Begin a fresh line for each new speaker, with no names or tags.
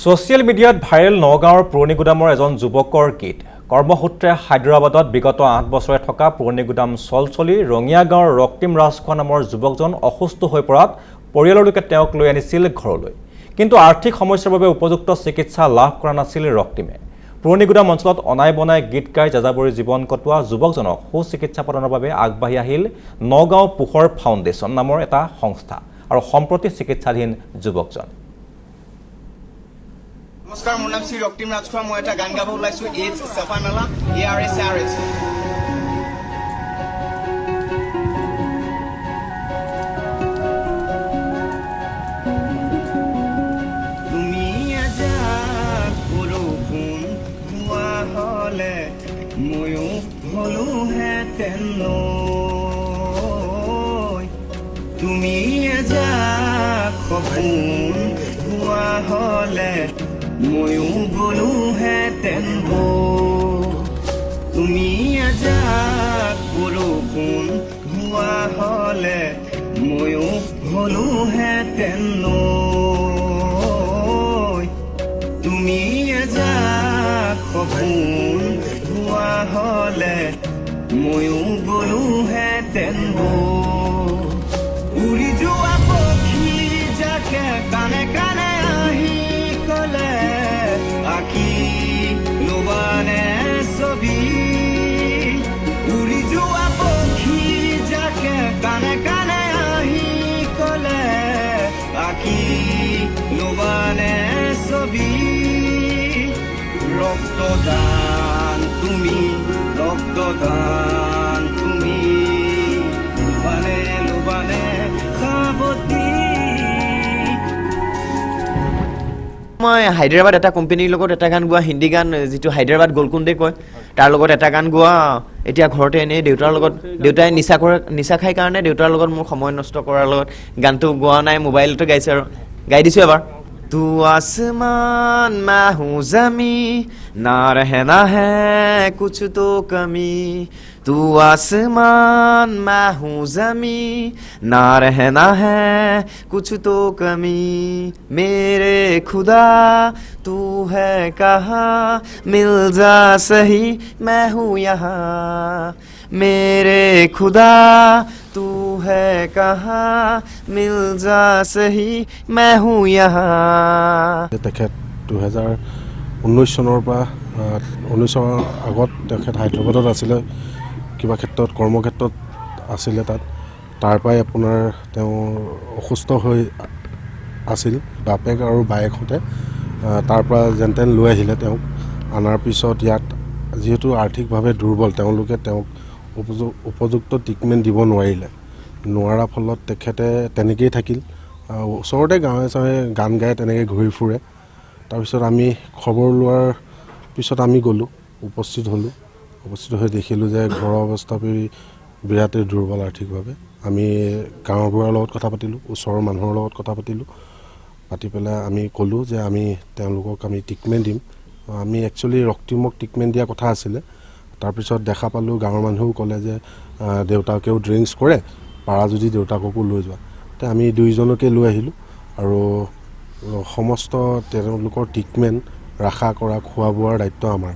social মিডিয়াত viral নগাঁৱৰ পুৰণি গুদামৰ এজন যুৱকৰ গীত কৰ্মসূত্ৰে হায়দৰাবাদত বিগত 8 বছৰে থকা পুৰণি গুদাম চলচলি ৰঙিয়া গাঁৱৰ ৰক্তিম ৰাজখোৱা নামৰ যুৱকজন অসুস্থ হৈ পৰাত পৰিয়ালৰ লোকে তেওঁক লৈ আনিছিল ঘৰলৈ কিন্তু আৰ্থিক সমস্যাৰ বাবে উপযুক্ত চিকিৎসা লাভ কৰা নাছিল ৰক্তিমে পুৰণি গুদাম অঞ্চলত অনাই বনাই গীত গাই যাযাবৰী জীৱন কটোৱা যুৱকজনক সুচিকিৎসা প্ৰদানৰ বাবে আগবাঢ়ি আহিল নগাঁও পোহৰ ফাউণ্ডেশ্যন নামৰ এটা সংস্থা আৰু সম্প্ৰতি চিকিৎসাধীন যুৱকজন
নমস্কাৰ মোৰ নাম শ্ৰী ৰক্তিম ৰাজখোৱা মই এটা গান গাব ওলাইছো এইচ সফানালা ARS তুমি আজা বৰষুণ হোৱা হলে ময়ো হলোহেঁতেন তুমি আজা সপোন হোৱা হলে ময়ো গলোহেঁতেন তুমি আজাক বৰষুণ হোৱা হলে ময়ো হলোহেঁতেন তুমি আজাক সপোন হোৱা হলে ময়ো গলোহেঁতেন উৰি যোৱা পক্ষী যাকে কানে কানে আহি কলে আকি লোবানে ছবি উৰি যোৱা পক্ষী যাকে কানে কানে আহি কলে আকি লোবানে ছবি ৰক্তদান তুমি লোবানে লোবানে সাৱতী
মই হায়দৰাবাদ এটা কোম্পানীৰ লগত এটা গান গোৱা হিন্দী গান যেটো হায়দৰাবাদ গোলকুণ্ডে কয় তাৰ লগত এটা গান গোৱা এতিয়া ঘৰতে এনে দেউতাৰ লগত দেউতাই নিচা খাই কাৰণে দেউতাৰ লগত মোৰ সময় নষ্ট কৰাৰ লগত গানটো গোৱা নাই মোবাইলতে গাইছে আৰু গাই দিছো এবাৰ तू आसमान मैं हूँ ज़मी ना रहना है कुछ तो कमी तू आसमान मैं हूँ ज़मी ना रहना है कुछ तो कमी मेरे खुदा तू है कहाँ मिल जा सही मैं हूँ यहाँ मेरे खुदा तू है कहाँ मिल जा सही मैं हूँ यहाँ
তেখেত 2019 চনৰ পৰা 19 চনৰ আগত তেখেত হায়দৰাবাদত আছিলে কিবা ক্ষেত্ৰত কৰ্মক্ষেত্ৰত আছিলে তাত তাৰ পৰাই আপোনাৰ তেওঁ অসুস্থ হৈ আছিল বাপেক আৰু বায়েকহঁতে তাৰ পৰা যেনতেন লৈ আহিলে তেওঁক আনাৰ পিছত ইয়াত যেহেতু আৰ্থিকভাৱে দুৰ্বল তেওঁলোকে তেওঁক উপযুক্ত ট্ৰিটমেণ্ট দিব নোৱাৰাৰ ফলত তেখেতে তেনেকেই থাকিল ওচৰতে গাঁৱে চাঁৱে গান গাই তেনেকৈ ঘূৰি ফুৰে তাৰপিছত আমি খবৰ লোৱাৰ পিছত আমি গ'লোঁ উপস্থিত হৈ দেখিলোঁ যে ঘৰৰ অৱস্থা বিৰাটেই দুৰ্বল আৰ্থিকভাৱে আমি গাঁওবুঢ়াৰ লগত কথা পাতিলোঁ ওচৰৰ মানুহৰ লগত কথা পাতি পেলাই আমি ক'লোঁ যে আমি তেওঁলোকক আমি ট্ৰিটমেণ্ট দিম আমি একচুৱেলি ৰক্তিমক ট্ৰিটমেণ্ট দিয়া কথা আছিলে তাৰপিছত দেখা পালোঁ গাঁৱৰ মানুহেও ক'লে যে দেউতাকেও ড্ৰিংকছ কৰে পাৰা যদি দেউতাককো লৈ যোৱা তে আমি দুইজনকে লৈ আহিলোঁ আৰু সমস্ত তেওঁলোকৰ ট্ৰিটমেণ্ট ৰখা কৰা খোৱা বোৱাৰ দায়িত্ব আমাৰ